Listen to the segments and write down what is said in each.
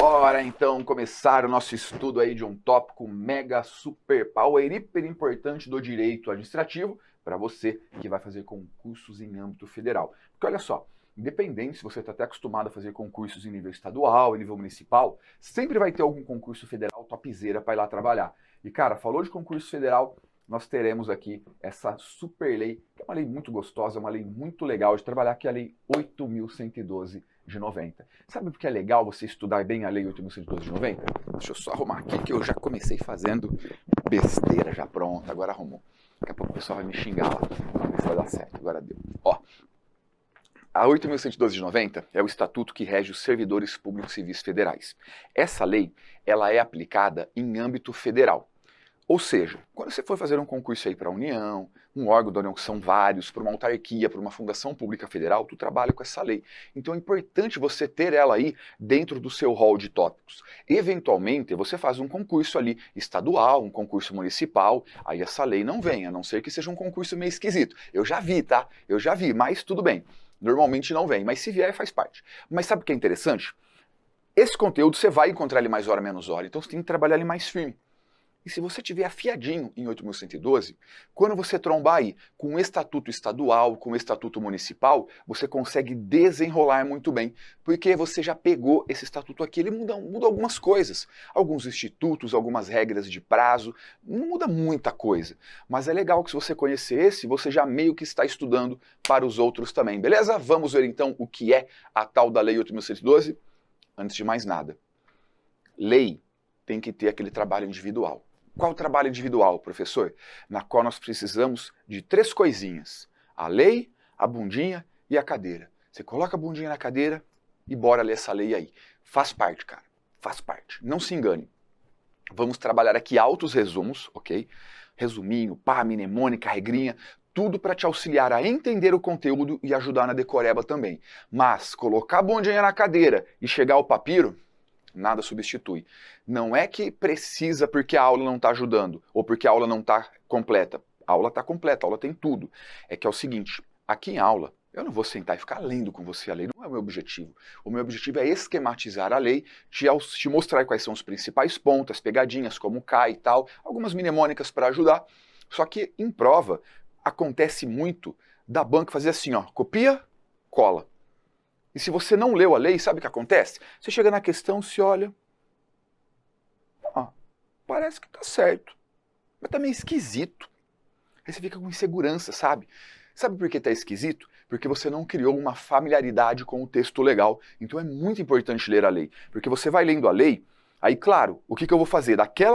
Bora então começar o nosso estudo aí de um tópico mega super power, hiper importante do direito administrativo para você que vai fazer concursos em âmbito federal. Porque olha só, independente se você está até acostumado a fazer concursos em nível estadual, em nível municipal, sempre vai ter algum concurso federal topzera para ir lá trabalhar. E cara, falou de concurso federal, nós teremos aqui essa super lei, que é uma lei muito gostosa, uma lei muito legal de trabalhar, que é a Lei 8.112 de 90. Sabe por que é legal você estudar bem a Lei 8.112 de 90? Deixa eu só arrumar aqui que eu já comecei fazendo besteira já. Pronto, agora arrumou. Daqui a pouco o pessoal vai me xingar lá. Vamos ver se vai dar certo. Agora deu. Ó, a 8.112 de 90 é o estatuto que rege os servidores públicos civis federais. Essa lei, ela é aplicada em âmbito federal. Ou seja, quando você for fazer um concurso aí para a União, um órgão da União que são vários, para uma autarquia, para uma fundação pública federal, tu trabalha com essa lei. Então é importante você ter ela aí dentro do seu rol de tópicos. Eventualmente, você faz um concurso ali estadual, um concurso municipal, aí essa lei não vem, a não ser que seja um concurso meio esquisito. Eu já vi, tá? Eu já vi, mas tudo bem. Normalmente não vem, mas se vier faz parte. Mas sabe o que é interessante? Esse conteúdo você vai encontrar ele mais hora menos hora, então você tem que trabalhar ele mais firme. E se você tiver afiadinho em 8.112, quando você trombar aí com um estatuto estadual, com um estatuto municipal, você consegue desenrolar muito bem, porque você já pegou esse estatuto aqui, ele muda algumas coisas, alguns institutos, algumas regras de prazo, não muda muita coisa, mas é legal que se você conhecer esse, você já meio que está estudando para os outros também, beleza? Vamos ver então o que é a tal da Lei 8.112? Antes de mais nada, lei tem que ter aquele trabalho individual. Qual o trabalho individual, professor? Na qual nós precisamos de 3 coisinhas: a lei, a bundinha e a cadeira. Você coloca a bundinha na cadeira e bora ler essa lei aí. Faz parte, cara. Faz parte. Não se engane. Vamos trabalhar aqui altos resumos, ok? Resuminho, pá, mnemônica, regrinha, tudo para te auxiliar a entender o conteúdo e ajudar na decoreba também. Mas colocar a bundinha na cadeira e chegar ao papiro, nada substitui. Não é que precisa porque a aula não está ajudando, ou porque a aula não está completa. A aula está completa, a aula tem tudo. É que é o seguinte, aqui em aula, eu não vou sentar e ficar lendo com você a lei, não é o meu objetivo. O meu objetivo é esquematizar a lei, te mostrar quais são os principais pontos, as pegadinhas, como cai e tal, algumas mnemônicas para ajudar. Só que em prova, acontece muito da banca fazer assim, ó, copia, cola. E se você não leu a lei, sabe o que acontece? Você chega na questão, se olha, parece que tá certo, mas tá meio esquisito. Aí você fica com insegurança, sabe? Sabe por que tá esquisito? Porque você não criou uma familiaridade com o texto legal. Então é muito importante ler a lei, porque você vai lendo a lei, aí claro, o que eu vou fazer? Aquele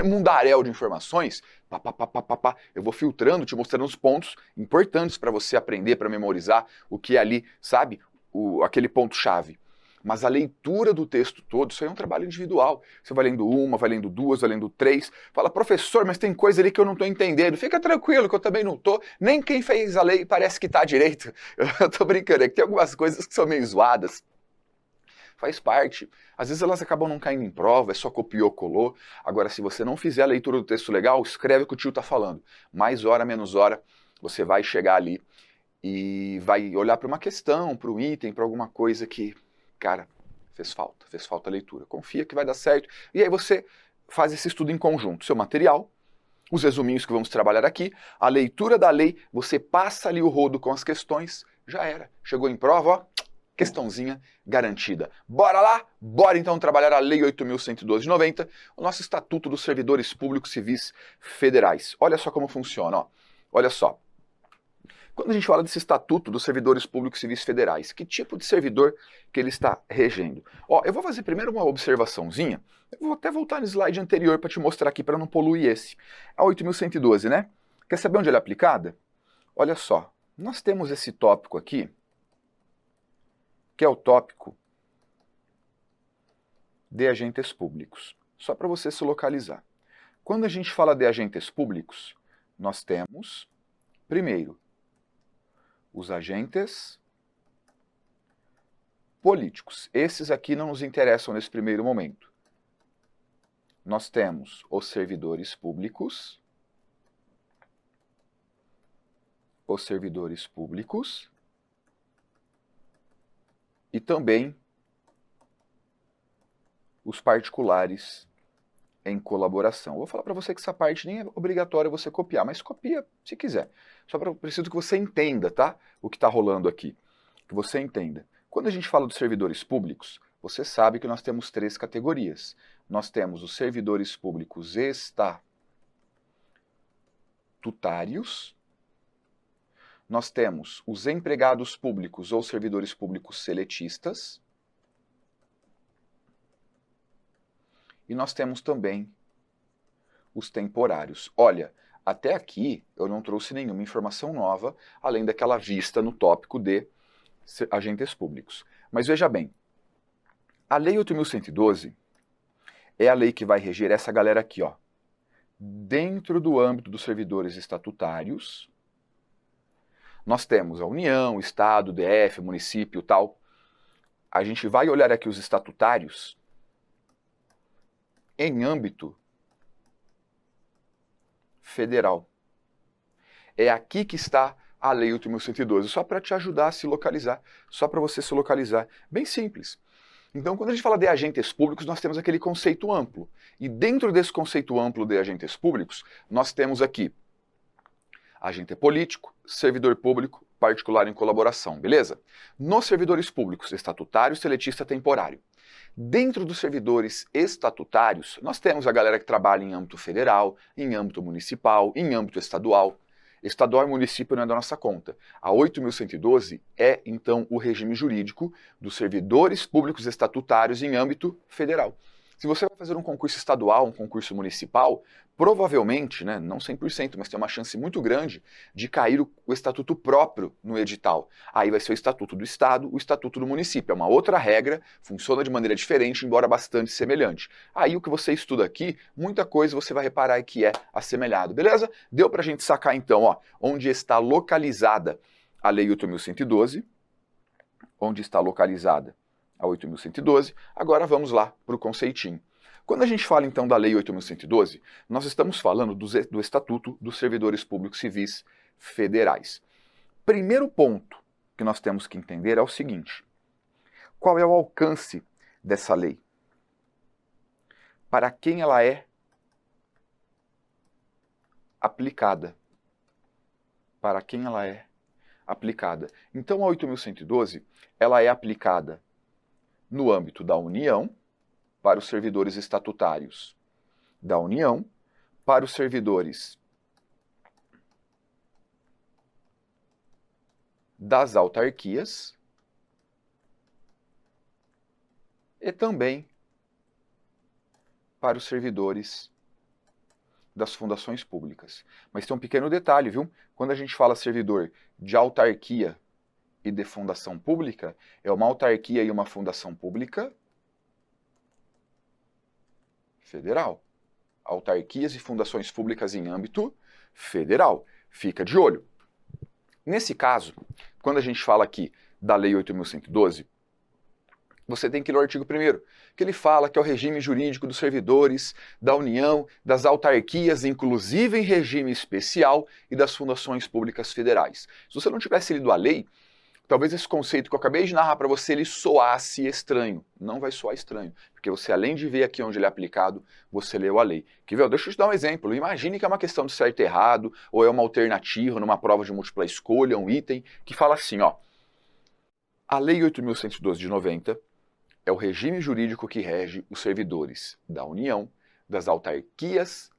mundaréu de informações, eu vou filtrando, te mostrando os pontos importantes para você aprender, para memorizar o que é ali, sabe? Aquele ponto-chave. Mas a leitura do texto todo, isso aí é um trabalho individual. Você vai lendo uma, vai lendo duas, vai lendo três. Fala, professor, mas tem coisa ali que eu não estou entendendo. Fica tranquilo que eu também não estou. Nem quem fez a lei parece que está direito. Eu estou brincando, é que tem algumas coisas que são meio zoadas. Faz parte. Às vezes elas acabam não caindo em prova, é só copiou, colou. Agora, se você não fizer a leitura do texto legal, escreve o que o tio está falando. Mais hora, menos hora, você vai chegar ali e vai olhar para uma questão, para um item, para alguma coisa que, cara, fez falta a leitura. Confia que vai dar certo. E aí você faz esse estudo em conjunto. Seu material, os resuminhos que vamos trabalhar aqui, a leitura da lei, você passa ali o rodo com as questões, já era. Chegou em prova, ó, questãozinha garantida. Bora lá? Bora então trabalhar a Lei 8.112 de 90, o nosso Estatuto dos Servidores Públicos Civis Federais. Olha só como funciona, ó. Olha só. Quando a gente fala desse estatuto dos servidores públicos civis federais, que tipo de servidor que ele está regendo? Ó, eu vou fazer primeiro uma observaçãozinha, eu vou até voltar no slide anterior para te mostrar aqui para não poluir esse. A 8.112, né? Quer saber onde ela é aplicada? Olha só, nós temos esse tópico aqui, que é o tópico de agentes públicos. Só para você se localizar. Quando a gente fala de agentes públicos, nós temos, primeiro, os agentes políticos. Esses aqui não nos interessam nesse primeiro momento. Nós temos os servidores públicos, e também os particulares em colaboração. Eu vou falar para você que essa parte nem é obrigatória você copiar, mas copia se quiser. Preciso que você entenda, tá? O que está rolando aqui. Que você entenda. Quando a gente fala dos servidores públicos, você sabe que nós temos 3 categorias. Nós temos os servidores públicos estatutários, nós temos os empregados públicos ou servidores públicos seletistas, e nós temos também os temporários. Olha, até aqui eu não trouxe nenhuma informação nova, além daquela vista no tópico de agentes públicos. Mas veja bem, a Lei 8.112 é a lei que vai reger essa galera aqui, ó. Dentro do âmbito dos servidores estatutários, nós temos a União, Estado, DF, município, tal. A gente vai olhar aqui os estatutários em âmbito federal. É aqui que está a Lei 8.112, só para te ajudar a se localizar, só para você se localizar. Bem simples. Então, quando a gente fala de agentes públicos, nós temos aquele conceito amplo. E dentro desse conceito amplo de agentes públicos, nós temos aqui agente político, servidor público, particular em colaboração, beleza? Nos servidores públicos, estatutário, seletista, temporário. Dentro dos servidores estatutários, nós temos a galera que trabalha em âmbito federal, em âmbito municipal, em âmbito estadual. Estadual e município não é da nossa conta. A 8.112 é, então, o regime jurídico dos servidores públicos estatutários em âmbito federal. Se você vai fazer um concurso estadual, um concurso municipal, provavelmente, né, não 100%, mas tem uma chance muito grande de cair o estatuto próprio no edital. Aí vai ser o estatuto do estado, o estatuto do município. É uma outra regra, funciona de maneira diferente, embora bastante semelhante. Aí o que você estuda aqui, muita coisa você vai reparar que é assemelhado, beleza? Deu pra gente sacar então, ó, onde está localizada a Lei 8.112, onde está localizada a 8.112. Agora vamos lá para o conceitinho. Quando a gente fala então da Lei 8.112, nós estamos falando do Estatuto dos Servidores Públicos Civis Federais. Primeiro ponto que nós temos que entender é o seguinte: qual é o alcance dessa lei? Para quem ela é aplicada? Para quem ela é aplicada? Então a 8.112, ela é aplicada no âmbito da União, para os servidores estatutários da União, para os servidores das autarquias e também para os servidores das fundações públicas. Mas tem um pequeno detalhe, viu? Quando a gente fala servidor de autarquia e de fundação pública, é uma autarquia e uma fundação pública federal. Autarquias e fundações públicas em âmbito federal. Fica de olho. Nesse caso, quando a gente fala aqui da Lei 8.112, você tem que ler o artigo 1º, que ele fala que é o regime jurídico dos servidores da União, das autarquias, inclusive em regime especial, e das fundações públicas federais. Se você não tivesse lido a lei, talvez esse conceito que eu acabei de narrar para você, ele soasse estranho. Não vai soar estranho, porque você, além de ver aqui onde ele é aplicado, você leu a lei. Que, viu? Deixa eu te dar um exemplo. Imagine que é uma questão de certo e errado, ou é uma alternativa numa prova de múltipla escolha, um item, que fala assim, ó. A Lei 8.112 de 90 é o regime jurídico que rege os servidores da União, das autarquias,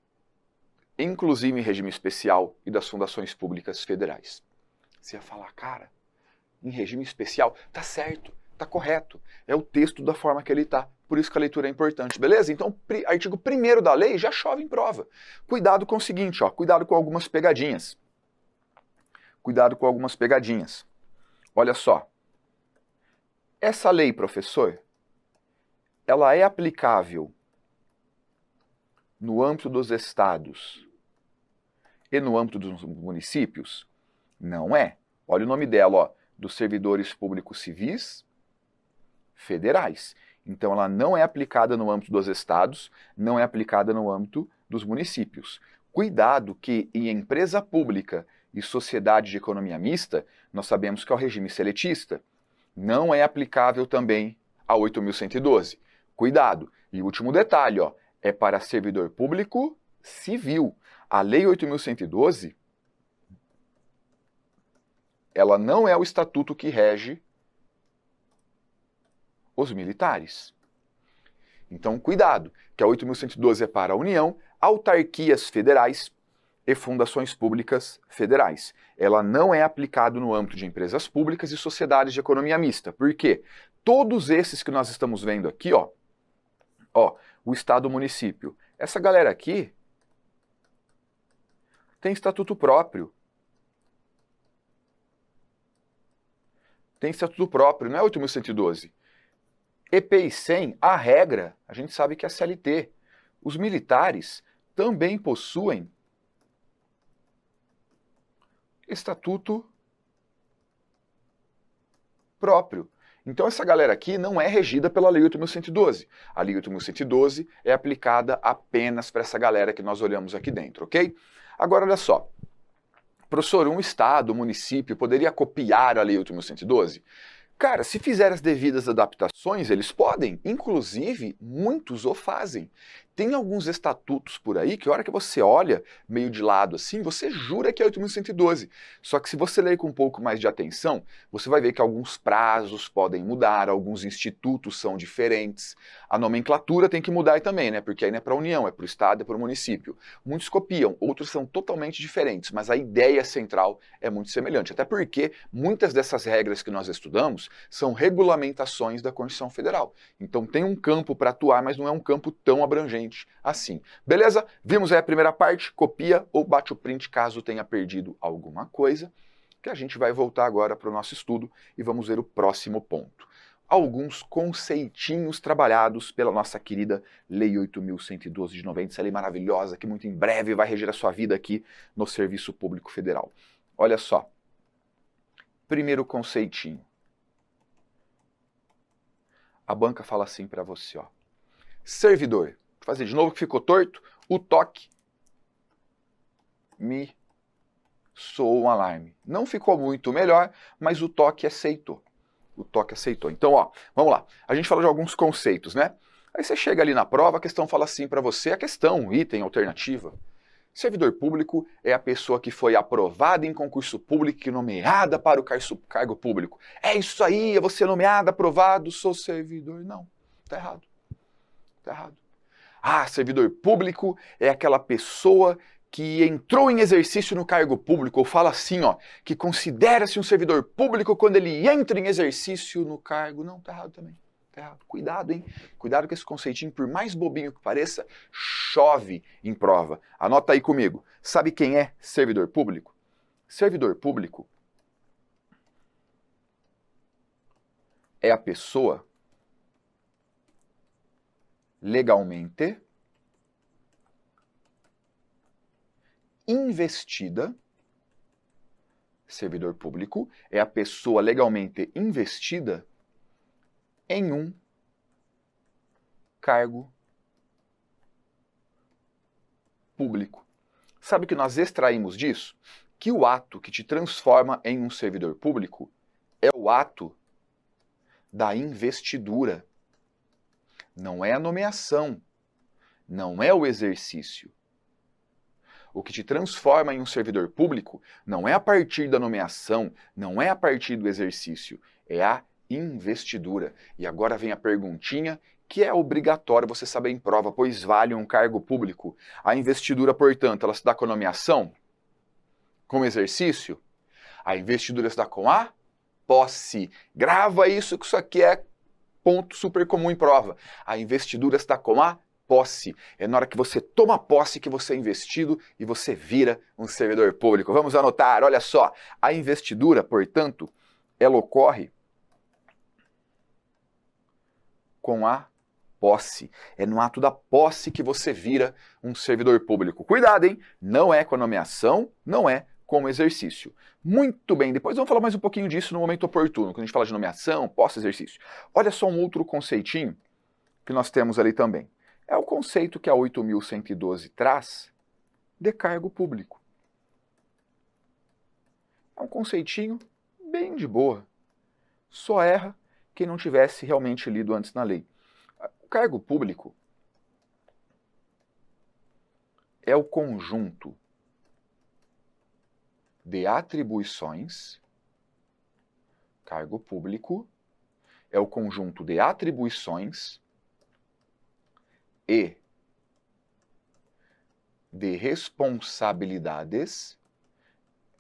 inclusive em regime especial, e das fundações públicas federais. Você ia falar, cara, em regime especial, tá certo, tá correto. É o texto da forma que ele tá. Por isso que a leitura é importante, beleza? Então, artigo 1º da lei já chove em prova. Cuidado com o seguinte, ó, cuidado com algumas pegadinhas. Cuidado com algumas pegadinhas. Olha só. Essa lei, professor, ela é aplicável no âmbito dos estados e no âmbito dos municípios? Não é. Olha o nome dela, ó, dos servidores públicos civis federais. Então ela não é aplicada no âmbito dos estados, não é aplicada no âmbito dos municípios. Cuidado que em empresa pública e sociedade de economia mista, nós sabemos que é o regime seletista. Não é aplicável também a 8.112. Cuidado. E último detalhe, ó, é para servidor público civil. A Lei 8.112, ela não é o estatuto que rege os militares. Então, cuidado, que a 8.112 é para a União, autarquias federais e fundações públicas federais. Ela não é aplicada no âmbito de empresas públicas e sociedades de economia mista. Por quê? Todos esses que nós estamos vendo aqui, ó, o Estado, o município, essa galera aqui tem estatuto próprio. Tem estatuto próprio, não é 8.112. EPI 100, a regra, a gente sabe que é a CLT. Os militares também possuem estatuto próprio. Então essa galera aqui não é regida pela Lei 8.112. A Lei 8.112 é aplicada apenas para essa galera que nós olhamos aqui dentro, ok? Agora olha só. Professor, um estado, um município poderia copiar a Lei 8.112? Cara, se fizer as devidas adaptações, eles podem. Inclusive, muitos o fazem. Tem alguns estatutos por aí que a hora que você olha meio de lado assim, você jura que é 8.112. Só que se você ler com um pouco mais de atenção, você vai ver que alguns prazos podem mudar, alguns institutos são diferentes. A nomenclatura tem que mudar também, né? Porque aí não é para a União, é para o Estado, é para o município. Muitos copiam, outros são totalmente diferentes, mas a ideia central é muito semelhante. Até porque muitas dessas regras que nós estudamos são regulamentações da Constituição Federal. Então tem um campo para atuar, mas não é um campo tão abrangente assim. Beleza? Vimos aí a primeira parte, copia ou bate o print caso tenha perdido alguma coisa, que a gente vai voltar agora para o nosso estudo e vamos ver o próximo ponto. Alguns conceitinhos trabalhados pela nossa querida Lei 8.112 de 90, essa lei maravilhosa que muito em breve vai reger a sua vida aqui no Serviço Público Federal. Olha só. Primeiro conceitinho. A banca fala assim para você, ó. Servidor. Vou fazer de novo que ficou torto. O toque me soou um alarme. Não ficou muito melhor, mas o toque aceitou. O toque aceitou. Então, ó, vamos lá. A gente falou de alguns conceitos, né? Aí você chega ali na prova, a questão fala assim para você, a questão, item, alternativa. Servidor público é a pessoa que foi aprovada em concurso público e nomeada para o cargo público. É isso aí, é você nomeado, aprovado, sou servidor. Não, tá errado. Tá errado. Ah, servidor público é aquela pessoa que entrou em exercício no cargo público, ou fala assim, ó, que considera-se um servidor público quando ele entra em exercício no cargo. Não, tá errado também. Tá errado. Cuidado, hein? Cuidado com esse conceitinho, por mais bobinho que pareça, chove em prova. Anota aí comigo. Sabe quem é servidor público? Servidor público é a pessoa legalmente investida. Servidor público é a pessoa legalmente investida em um cargo público. Sabe o que nós extraímos disso? Que o ato que te transforma em um servidor público é o ato da investidura. Não é a nomeação, não é o exercício. O que te transforma em um servidor público não é a partir da nomeação, não é a partir do exercício, é a investidura. E agora vem a perguntinha que é obrigatório você saber em prova, pois vale um cargo público. A investidura, portanto, ela se dá com a nomeação? Com o exercício? A investidura se dá com a posse. Grava isso, que isso aqui é ponto super comum em prova. A investidura se dá com a posse. É na hora que você toma posse que você é investido e você vira um servidor público. Vamos anotar, olha só. A investidura, portanto, ela ocorre com a posse. É no ato da posse que você vira um servidor público. Cuidado, hein? Não é com a nomeação, não é com o exercício. Muito bem, depois vamos falar mais um pouquinho disso no momento oportuno, quando a gente fala de nomeação, posse, exercício. Olha só um outro conceitinho que nós temos ali também. É o conceito que a 8.112 traz de cargo público. É um conceitinho bem de boa. Só erra quem não tivesse realmente lido antes na lei. O cargo público é o conjunto de atribuições. Cargo público é o conjunto de atribuições e de responsabilidades.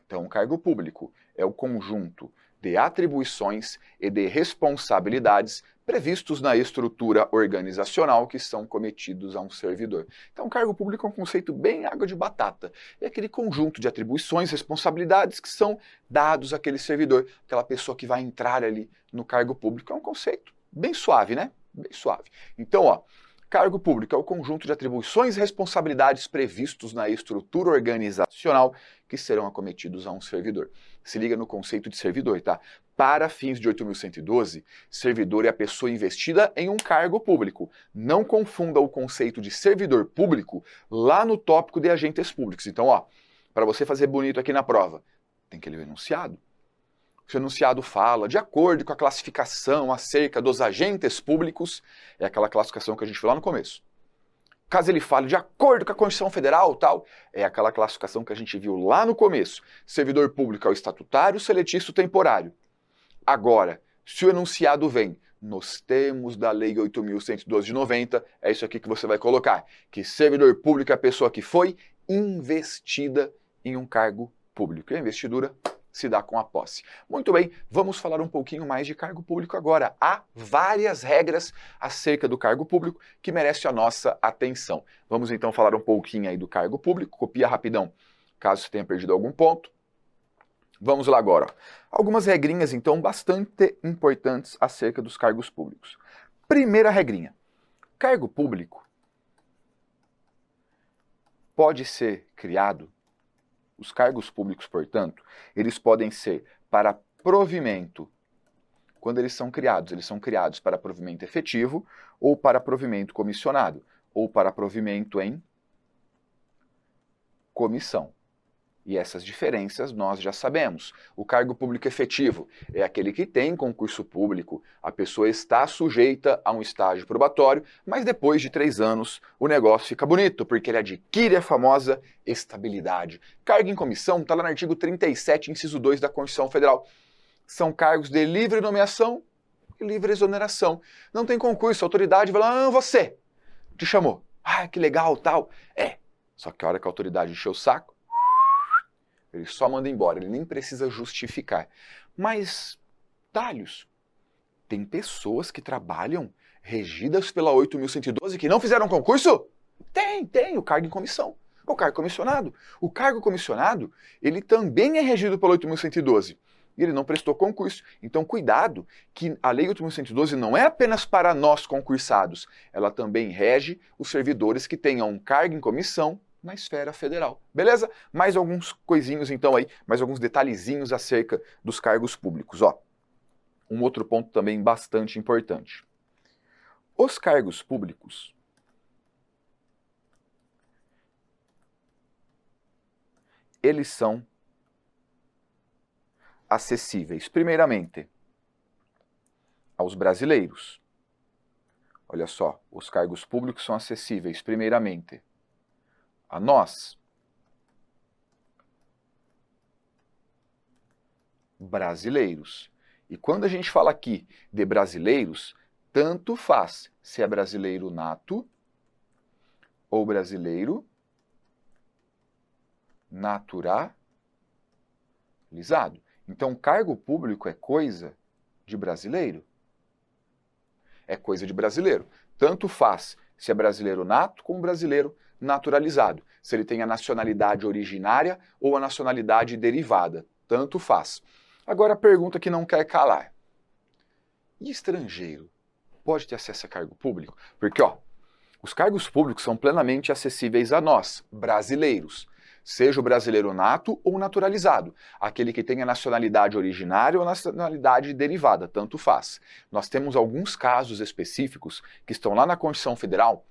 Então, o cargo público é o conjunto de atribuições e de responsabilidades previstos na estrutura organizacional que são cometidos a um servidor. Então, o cargo público é um conceito bem água de batata. É aquele conjunto de atribuições, responsabilidades que são dados àquele servidor, aquela pessoa que vai entrar ali no cargo público. É um conceito bem suave, né? Bem suave. Então, ó, cargo público é o conjunto de atribuições e responsabilidades previstos na estrutura organizacional que serão acometidos a um servidor. Se liga no conceito de servidor, tá? Para fins de 8.112, servidor é a pessoa investida em um cargo público. Não confunda o conceito de servidor público lá no tópico de agentes públicos. Então, ó, para você fazer bonito aqui na prova, tem que ler o enunciado. O enunciado fala, de acordo com a classificação acerca dos agentes públicos, é aquela classificação que a gente viu lá no começo. Caso ele fale de acordo com a Constituição Federal, tal, é aquela classificação que a gente viu lá no começo. Servidor público é o estatutário, seletista, temporário. Agora, se o enunciado vem nos termos da Lei 8.112 de 90, é isso aqui que você vai colocar, que servidor público é a pessoa que foi investida em um cargo público. E a investidura se dá com a posse. Muito bem, vamos falar um pouquinho mais de cargo público agora. Há várias regras acerca do cargo público que merecem a nossa atenção. Vamos então falar um pouquinho aí do cargo público, copia rapidão, caso você tenha perdido algum ponto. Vamos lá agora. Algumas regrinhas então bastante importantes acerca dos cargos públicos. Primeira regrinha, cargo público pode ser criado. Os cargos públicos, portanto, eles podem ser para provimento. Quando eles são criados para provimento efetivo, ou para provimento comissionado, ou para provimento em comissão. E essas diferenças nós já sabemos. O cargo público efetivo é aquele que tem concurso público, a pessoa está sujeita a um estágio probatório, mas depois de 3 anos o negócio fica bonito, porque ele adquire a famosa estabilidade. Cargo em comissão está lá no artigo 37, inciso 2 da Constituição Federal. São cargos de livre nomeação e livre exoneração. Não tem concurso, a autoridade vai lá, você te chamou. Ah, que legal, tal. Só que a hora que a autoridade encheu o saco, ele só manda embora, ele nem precisa justificar. Mas, talhos, tem pessoas que trabalham regidas pela 8.112 que não fizeram concurso? Tem, o cargo em comissão, o cargo comissionado. O cargo comissionado, ele também é regido pela 8.112 e ele não prestou concurso. Então, cuidado, que a Lei 8.112 não é apenas para nós concursados, ela também rege os servidores que tenham um cargo em comissão na esfera federal. Beleza? Mais alguns coisinhos então aí, mais alguns detalhezinhos acerca dos cargos públicos. Ó, um outro ponto também bastante importante. Os cargos públicos, eles são acessíveis, primeiramente, aos brasileiros. Olha só, os cargos públicos são acessíveis, primeiramente, a nós, brasileiros. E quando a gente fala aqui de brasileiros, tanto faz se é brasileiro nato ou brasileiro naturalizado. Então, cargo público é coisa de brasileiro. É coisa de brasileiro. Tanto faz se é brasileiro nato como brasileiro naturalizado. Se ele tem a nacionalidade originária ou a nacionalidade derivada. Tanto faz. Agora a pergunta que não quer calar. E estrangeiro pode ter acesso a cargo público? Porque, ó, os cargos públicos são plenamente acessíveis a nós, brasileiros. Seja o brasileiro nato ou naturalizado. Aquele que tem a nacionalidade originária ou a nacionalidade derivada, tanto faz. Nós temos alguns casos específicos que estão lá na Constituição Federal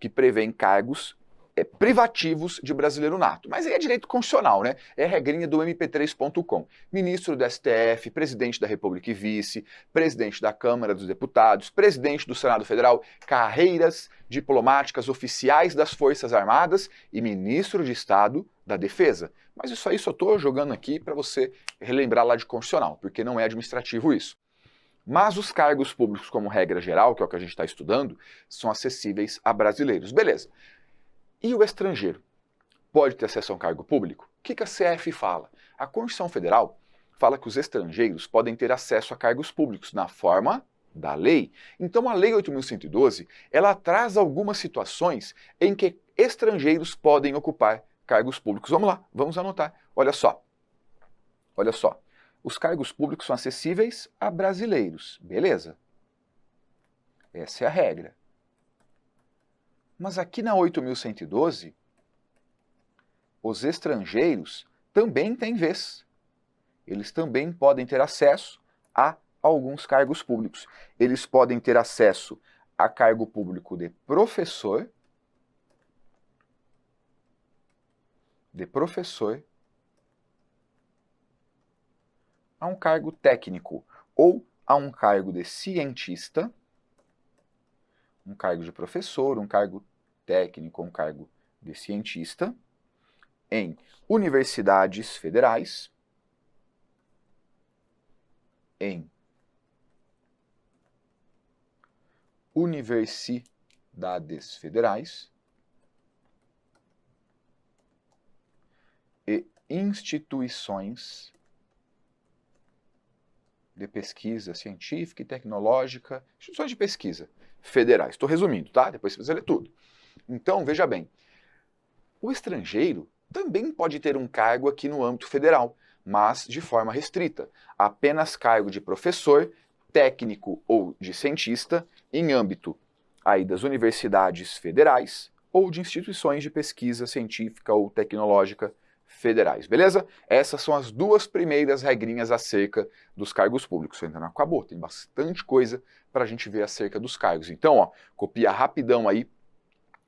que prevêem cargos privativos de brasileiro nato. Mas aí é direito constitucional, né? É regrinha do mp3.com. Ministro do STF, presidente da República e vice, presidente da Câmara dos Deputados, presidente do Senado Federal, carreiras diplomáticas oficiais das Forças Armadas e ministro de Estado da Defesa. Mas isso aí só estou jogando aqui para você relembrar lá de constitucional, porque não é administrativo isso. Mas os cargos públicos, como regra geral, que é o que a gente está estudando, são acessíveis a brasileiros. Beleza. E o estrangeiro? Pode ter acesso a um cargo público? O que a CF fala? A Constituição Federal fala que os estrangeiros podem ter acesso a cargos públicos na forma da lei. Então a Lei 8.112, ela traz algumas situações em que estrangeiros podem ocupar cargos públicos. Vamos lá, vamos anotar. Olha só. Olha só. Os cargos públicos são acessíveis a brasileiros. Beleza? Essa é a regra. Mas aqui na 8.112, os estrangeiros também têm vez. Eles também podem ter acesso a alguns cargos públicos. Eles podem ter acesso a cargo público de professor, a um cargo técnico ou a um cargo de cientista, um cargo de professor, um cargo técnico, um cargo de cientista, em universidades federais, e instituições de pesquisa científica e tecnológica, instituições de pesquisa federais. Estou resumindo, tá? Depois você ler tudo. Então, veja bem, o estrangeiro também pode ter um cargo aqui no âmbito federal, mas de forma restrita. Apenas cargo de professor, técnico ou de cientista em âmbito aí das universidades federais ou de instituições de pesquisa científica ou tecnológica federais, beleza? Essas são as duas primeiras regrinhas acerca dos cargos públicos. Ainda não acabou, tem bastante coisa para a gente ver acerca dos cargos. Então, ó, copia rapidão aí,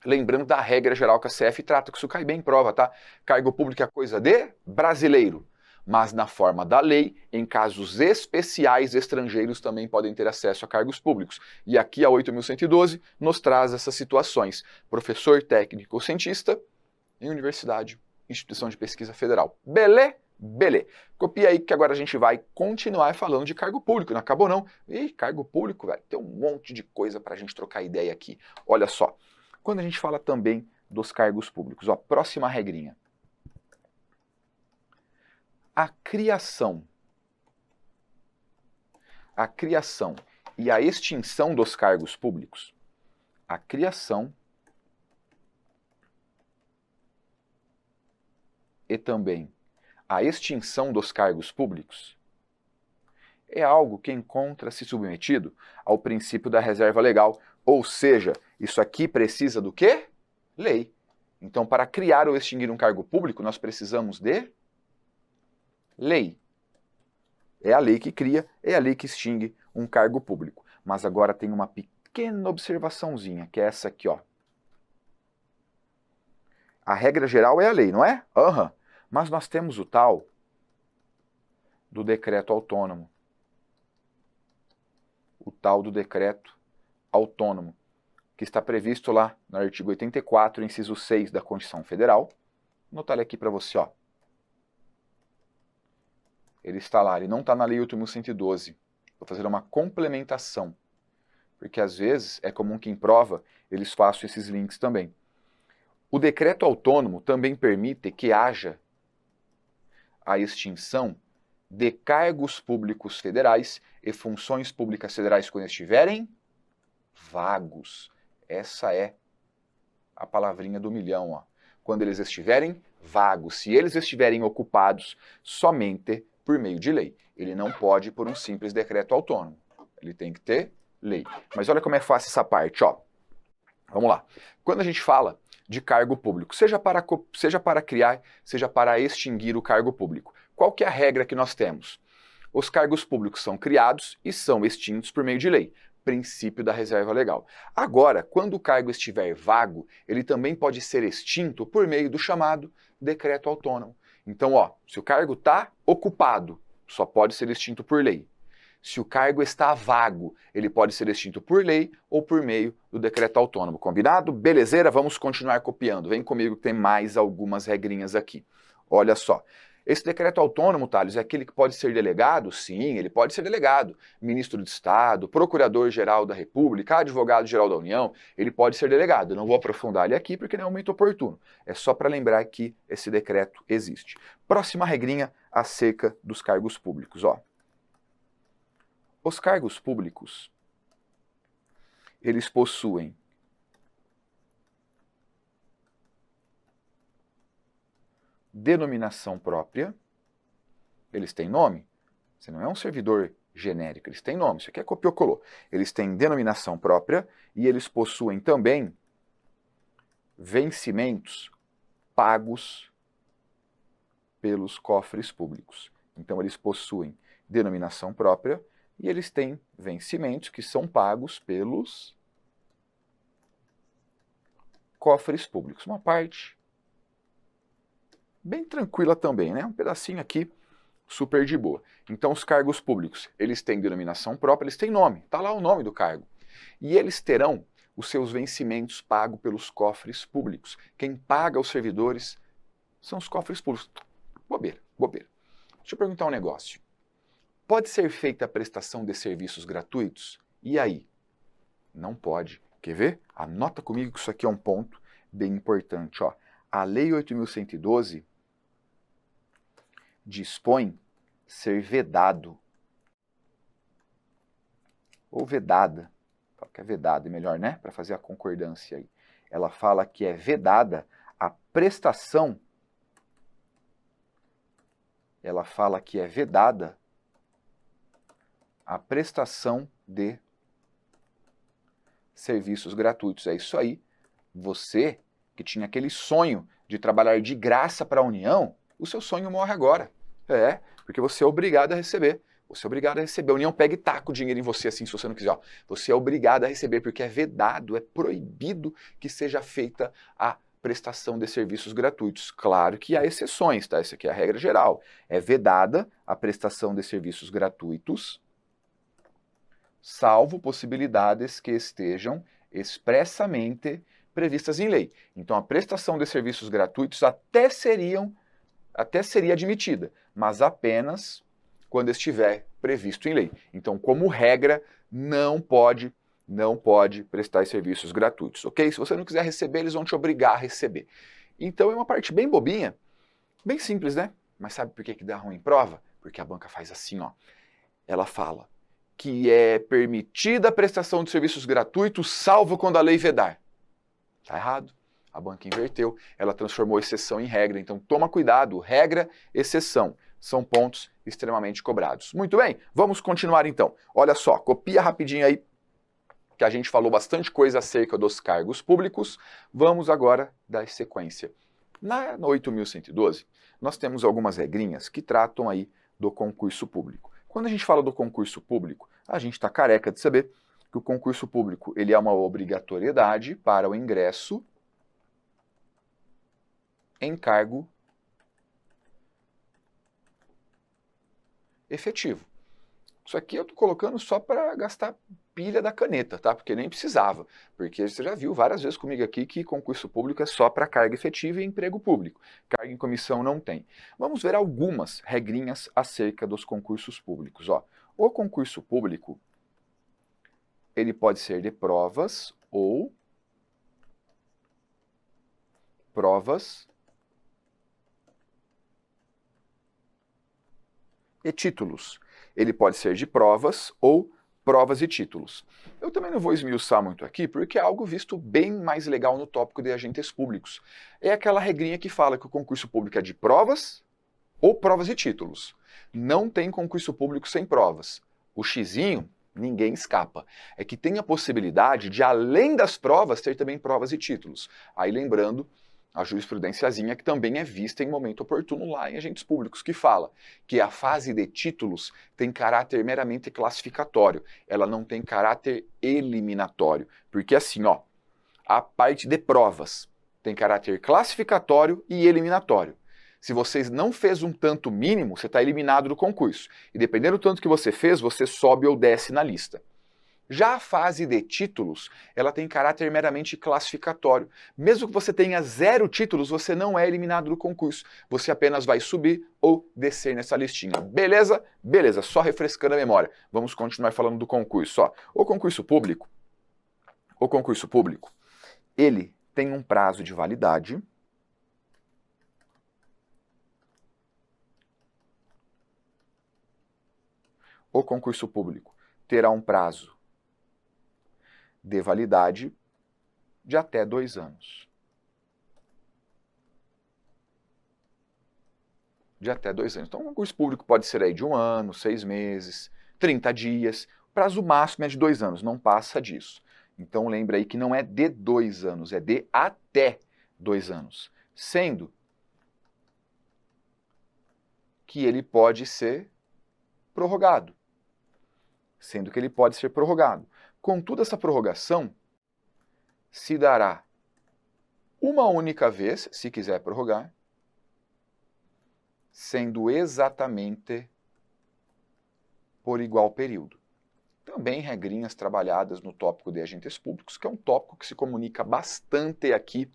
lembrando da regra geral que a CF trata, que isso cai bem em prova, tá? Cargo público é coisa de brasileiro, mas na forma da lei, em casos especiais, estrangeiros também podem ter acesso a cargos públicos. E aqui a 8.112 nos traz essas situações. Professor, técnico ou cientista em universidade, instituição de pesquisa federal. Belê? Belê. Copia aí que agora a gente vai continuar falando de cargo público. Não acabou não? Ih, cargo público, velho, tem um monte de coisa pra gente trocar ideia aqui. Olha só, quando a gente fala também dos cargos públicos, ó, próxima regrinha. A criação e a extinção dos cargos públicos, a criação e também a extinção dos cargos públicos é algo que encontra-se submetido ao princípio da reserva legal, ou seja, isso aqui precisa do quê? Lei. Então, para criar ou extinguir um cargo público, nós precisamos de lei. É a lei que cria, é a lei que extingue um cargo público. Mas agora tem uma pequena observaçãozinha, que é essa aqui, ó. A regra geral é a lei, não é? Aham. Mas nós temos o tal do decreto autônomo. O tal do decreto autônomo, que está previsto lá no artigo 84, inciso 6 da Constituição Federal. Vou anotar ele aqui para você, ó. Ele está lá, ele não está na Lei 8.112. Vou fazer uma complementação, porque às vezes é comum que em prova eles façam esses links também. O decreto autônomo também permite que haja a extinção de cargos públicos federais e funções públicas federais quando estiverem vagos. Essa é a palavrinha do milhão, ó. Quando eles estiverem vagos, se eles estiverem ocupados somente por meio de lei. Ele não pode por um simples decreto autônomo. Ele tem que ter lei. Mas olha como é fácil essa parte, ó. Vamos lá. Quando a gente fala de cargo público, seja para criar, seja para extinguir o cargo público, qual que é a regra que nós temos? Os cargos públicos são criados e são extintos por meio de lei. princípio da reserva legal. Agora, quando o cargo estiver vago, ele também pode ser extinto por meio do chamado decreto autônomo. Então, se o cargo está ocupado, só pode ser extinto por lei. Se o cargo está vago, ele pode ser extinto por lei ou por meio do decreto autônomo. Combinado? Belezeira? Vamos continuar copiando. Vem comigo que tem mais algumas regrinhas aqui. Olha só. Esse decreto autônomo, Thales, é aquele que pode ser delegado? Sim, ele pode ser delegado. Ministro de Estado, Procurador-Geral da República, Advogado-Geral da União, ele pode ser delegado. Eu não vou aprofundar ele aqui porque não é um momento oportuno. É só para lembrar que esse decreto existe. Próxima regrinha acerca dos cargos públicos. Os cargos públicos, eles possuem denominação própria, eles têm nome. Você não é um servidor genérico, eles têm nome. Isso aqui é copiou-colou. Eles têm denominação própria e eles possuem também vencimentos pagos pelos cofres públicos. Então, eles possuem denominação própria e eles têm vencimentos que são pagos pelos cofres públicos. Uma parte bem tranquila também, né? Um pedacinho aqui super de boa. Então, os cargos públicos, eles têm denominação própria, eles têm nome, está lá o nome do cargo. E eles terão os seus vencimentos pagos pelos cofres públicos. Quem paga os servidores são os cofres públicos. Bobeira. Deixa eu perguntar um negócio. Pode ser feita a prestação de serviços gratuitos? E aí? Não pode. Quer ver? Anota comigo que isso aqui é um ponto bem importante. A Lei 8.112 dispõe ser vedado ou vedada. Fala que é vedado, é melhor, né? Para fazer a concordância aí. Ela fala que é vedada a prestação. Ela fala que é vedada a prestação de serviços gratuitos. É isso aí. Você que tinha aquele sonho de trabalhar de graça para a União, o seu sonho morre agora. Porque você é obrigado a receber. Você é obrigado a receber. A União pega e taca o dinheiro em você assim, se você não quiser. Você é obrigado a receber, porque é vedado, é proibido que seja feita a prestação de serviços gratuitos. Claro que há exceções, tá? Essa aqui é a regra geral. É vedada a prestação de serviços gratuitos, salvo possibilidades que estejam expressamente previstas em lei. Então, a prestação de serviços gratuitos até seria admitida, mas apenas quando estiver previsto em lei. Então, como regra, não pode prestar serviços gratuitos, ok? Se você não quiser receber, eles vão te obrigar a receber. Então, é uma parte bem bobinha, bem simples, né? Mas sabe por que dá ruim em prova? Porque a banca faz assim, Ela fala que é permitida a prestação de serviços gratuitos, salvo quando a lei vedar. Tá errado. A banca inverteu, ela transformou exceção em regra. Então toma cuidado, regra, exceção. São pontos extremamente cobrados. Muito bem, vamos continuar então. Olha só, copia rapidinho aí, que a gente falou bastante coisa acerca dos cargos públicos. Vamos agora dar sequência. Na 8.112, nós temos algumas regrinhas que tratam aí do concurso público. Quando a gente fala do concurso público, a gente está careca de saber que o concurso público ele é uma obrigatoriedade para o ingresso em cargo efetivo. Isso aqui eu estou colocando só para gastar pilha da caneta, tá? Porque nem precisava. Porque você já viu várias vezes comigo aqui que concurso público é só para carga efetiva e emprego público. Carga em comissão não tem. Vamos ver algumas regrinhas acerca dos concursos públicos. O concurso público ele pode ser de provas ou provas e títulos. Ele pode ser de provas ou provas e títulos. Eu também não vou esmiuçar muito aqui, porque é algo visto bem mais legal no tópico de agentes públicos. É aquela regrinha que fala que o concurso público é de provas ou provas e títulos. Não tem concurso público sem provas. O xizinho, ninguém escapa. É que tem a possibilidade de, além das provas, ter também provas e títulos. Aí lembrando A jurisprudênciazinha que também é vista em momento oportuno lá em agentes públicos, que fala que a fase de títulos tem caráter meramente classificatório, ela não tem caráter eliminatório, porque assim, ó, a parte de provas tem caráter classificatório e eliminatório. Se você não fez um tanto mínimo, você está eliminado do concurso, e dependendo do tanto que você fez, você sobe ou desce na lista. Já a fase de títulos, ela tem caráter meramente classificatório. Mesmo que você tenha 0 títulos, você não é eliminado do concurso. Você apenas vai subir ou descer nessa listinha. Beleza? Beleza, só refrescando a memória. Vamos continuar falando do concurso. Ó. O concurso público, ele tem um prazo de validade. O concurso público terá um prazo de validade de até 2 anos. De até 2 anos. Então, o concurso público pode ser aí de 1 ano, 6 meses, 30 dias. O prazo máximo é de 2 anos, não passa disso. Então, lembra aí que não é de 2 anos, é de até 2 anos. Sendo que ele pode ser prorrogado. Contudo, essa prorrogação se dará uma única vez, se quiser prorrogar, sendo exatamente por igual período. Também regrinhas trabalhadas no tópico de agentes públicos, que é um tópico que se comunica bastante aqui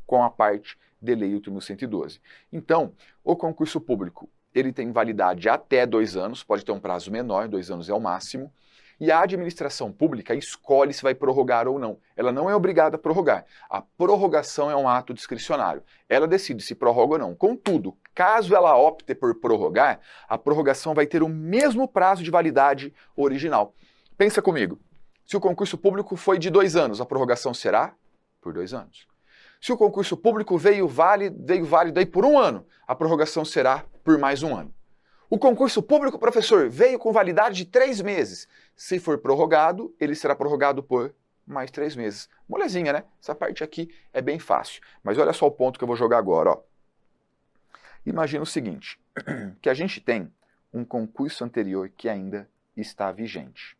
com a parte de Lei 8.112. Então, o concurso público ele tem validade até 2 anos, pode ter um prazo menor, 2 anos é o máximo, e a administração pública escolhe se vai prorrogar ou não. Ela não é obrigada a prorrogar. A prorrogação é um ato discricionário. Ela decide se prorroga ou não. Contudo, caso ela opte por prorrogar, a prorrogação vai ter o mesmo prazo de validade original. Pensa comigo, se o concurso público foi de 2 anos, a prorrogação será por 2 anos. Se o concurso público veio válido aí por 1 ano, a prorrogação será por mais 1 ano. O concurso público, professor, veio com validade de 3 meses. Se for prorrogado, ele será prorrogado por mais 3 meses. Molezinha, né? Essa parte aqui é bem fácil. Mas olha só o ponto que eu vou jogar agora. Ó. Imagina o seguinte, que a gente tem um concurso anterior que ainda está vigente.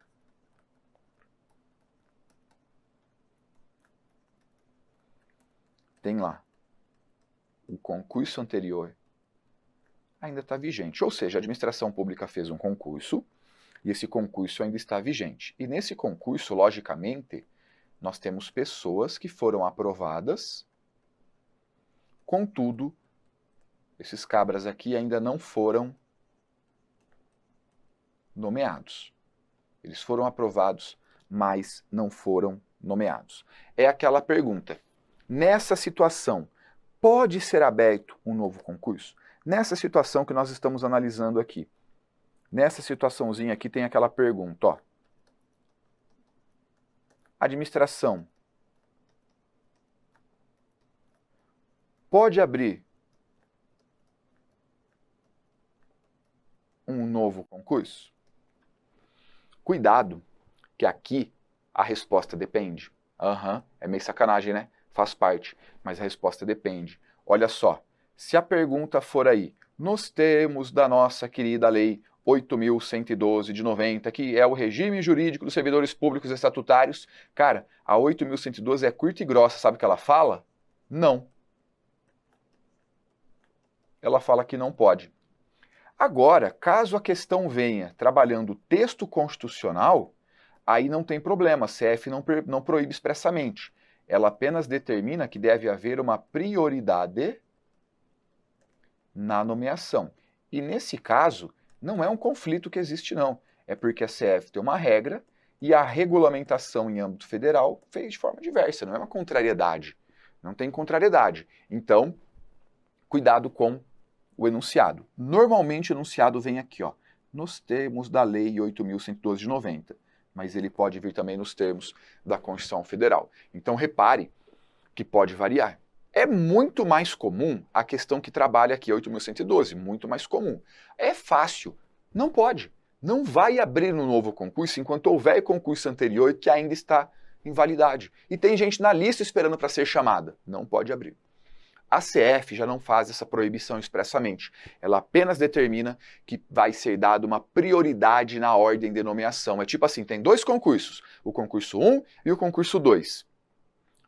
Tem lá, o concurso anterior ainda está vigente. Ou seja, a administração pública fez um concurso e esse concurso ainda está vigente. E nesse concurso, logicamente, nós temos pessoas que foram aprovadas, contudo, esses cabras aqui ainda não foram nomeados. Eles foram aprovados, mas não foram nomeados. É aquela pergunta. Nessa situação, pode ser aberto um novo concurso? Nessa situação que nós estamos analisando aqui. Nessa situaçãozinha aqui tem aquela pergunta, ó. Administração pode abrir um novo concurso? Cuidado, que aqui a resposta depende. É meio sacanagem, né? Faz parte, mas a resposta depende. Olha só, se a pergunta for aí, nos termos da nossa querida Lei 8.112 de 90, que é o regime jurídico dos servidores públicos estatutários, cara, a 8.112 é curta e grossa, sabe o que ela fala? Não. Ela fala que não pode. Agora, caso a questão venha trabalhando o texto constitucional, aí não tem problema, a CF não proíbe expressamente. Ela apenas determina que deve haver uma prioridade na nomeação. E nesse caso, não é um conflito que existe não. É porque a CF tem uma regra e a regulamentação em âmbito federal fez de forma diversa, não é uma contrariedade. Não tem contrariedade. Então, cuidado com o enunciado. Normalmente o enunciado vem aqui, ó, nos termos da Lei 8.112 de 90. Mas ele pode vir também nos termos da Constituição Federal. Então repare que pode variar. É muito mais comum a questão que trabalha aqui, 8.112, muito mais comum. É fácil, não pode. Não vai abrir um novo concurso enquanto houver concurso anterior que ainda está em validade. E tem gente na lista esperando para ser chamada. Não pode abrir. A CF já não faz essa proibição expressamente. Ela apenas determina que vai ser dada uma prioridade na ordem de nomeação. É tipo assim, tem dois concursos, o concurso 1 e o concurso 2.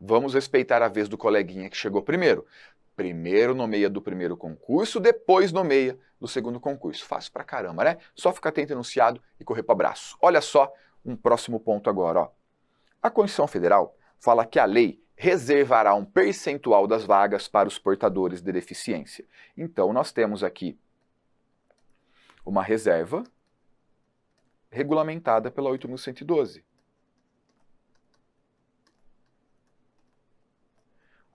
Vamos respeitar a vez do coleguinha que chegou primeiro. Primeiro nomeia do primeiro concurso, depois nomeia do segundo concurso. Fácil pra caramba, né? Só ficar atento ao enunciado e correr para abraço. Olha só um próximo ponto agora, ó. A Constituição Federal fala que a lei reservará um percentual das vagas para os portadores de deficiência. Então, nós temos aqui uma reserva regulamentada pela 8.112.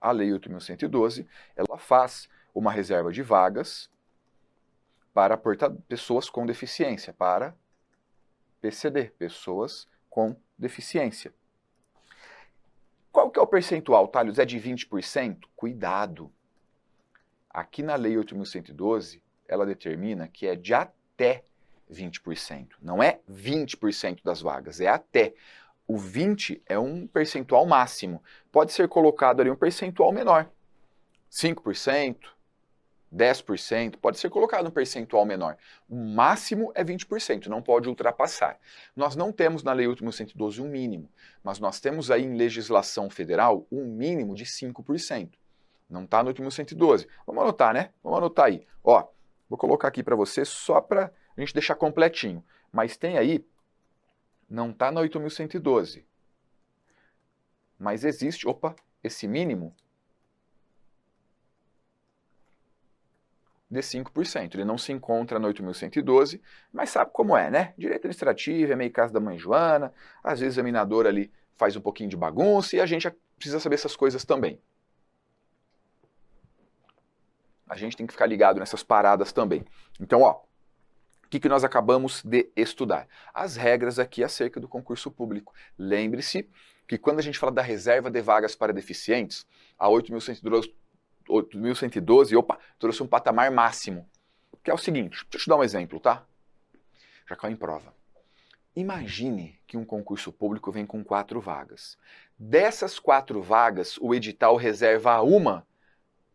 A Lei 8.112, ela faz uma reserva de vagas para pessoas com deficiência, para PCD, pessoas com deficiência. Qual que é o percentual, Thales? É de 20%? Cuidado! Aqui na Lei 8.112, ela determina que é de até 20%. Não é 20% das vagas, é até. O 20% é um percentual máximo. Pode ser colocado ali um percentual menor. 5%, 10%, pode ser colocado um percentual menor. O máximo é 20%, não pode ultrapassar. Nós não temos na Lei 8.112 um mínimo, mas nós temos aí em legislação federal um mínimo de 5%. Não está no 8.112. Vamos anotar, né? Vamos anotar aí. Ó, vou colocar aqui para você só para a gente deixar completinho. Mas tem aí, não está na 8.112. Mas existe, esse mínimo de 5%. Ele não se encontra no 8.112, mas sabe como é, né? Direito administrativo, é meio caso da mãe Joana, às vezes o examinador ali faz um pouquinho de bagunça e a gente precisa saber essas coisas também. A gente tem que ficar ligado nessas paradas também. Então, ó, o que nós acabamos de estudar? As regras aqui acerca do concurso público. Lembre-se que quando a gente fala da reserva de vagas para deficientes, a 8.112 trouxe um patamar máximo, que é o seguinte, deixa eu te dar um exemplo, tá? Já caiu em prova. Imagine que um concurso público vem com 4 vagas. Dessas 4 vagas, o edital reserva uma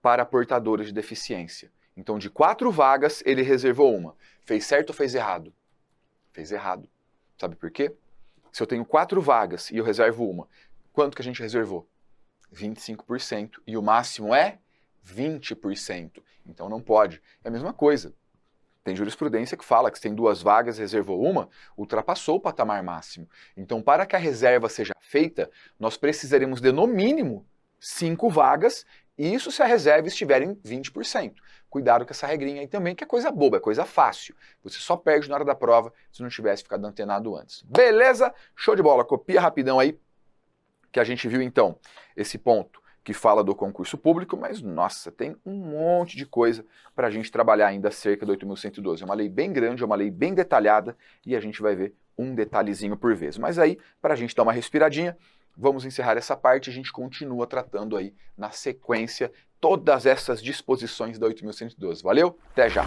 para portadores de deficiência. Então, de 4 vagas, ele reservou uma. Fez certo ou fez errado? Fez errado. Sabe por quê? Se eu tenho 4 vagas e eu reservo uma, quanto que a gente reservou? 25%. E o máximo é 20%. Então não pode. É a mesma coisa. Tem jurisprudência que fala que se tem 2 vagas e reservou uma, ultrapassou o patamar máximo. Então, para que a reserva seja feita, nós precisaremos de, no mínimo, 5 vagas, e isso se a reserva estiver em 20%. Cuidado com essa regrinha aí também, que é coisa boba, é coisa fácil. Você só perde na hora da prova se não tivesse ficado antenado antes. Beleza? Show de bola. Copia rapidão aí, que a gente viu então esse ponto que fala do concurso público, mas, nossa, tem um monte de coisa para a gente trabalhar ainda acerca do 8.112. É uma lei bem grande, é uma lei bem detalhada, e a gente vai ver um detalhezinho por vez. Mas aí, para a gente dar uma respiradinha, vamos encerrar essa parte e a gente continua tratando aí na sequência todas essas disposições da 8.112. Valeu? Até já!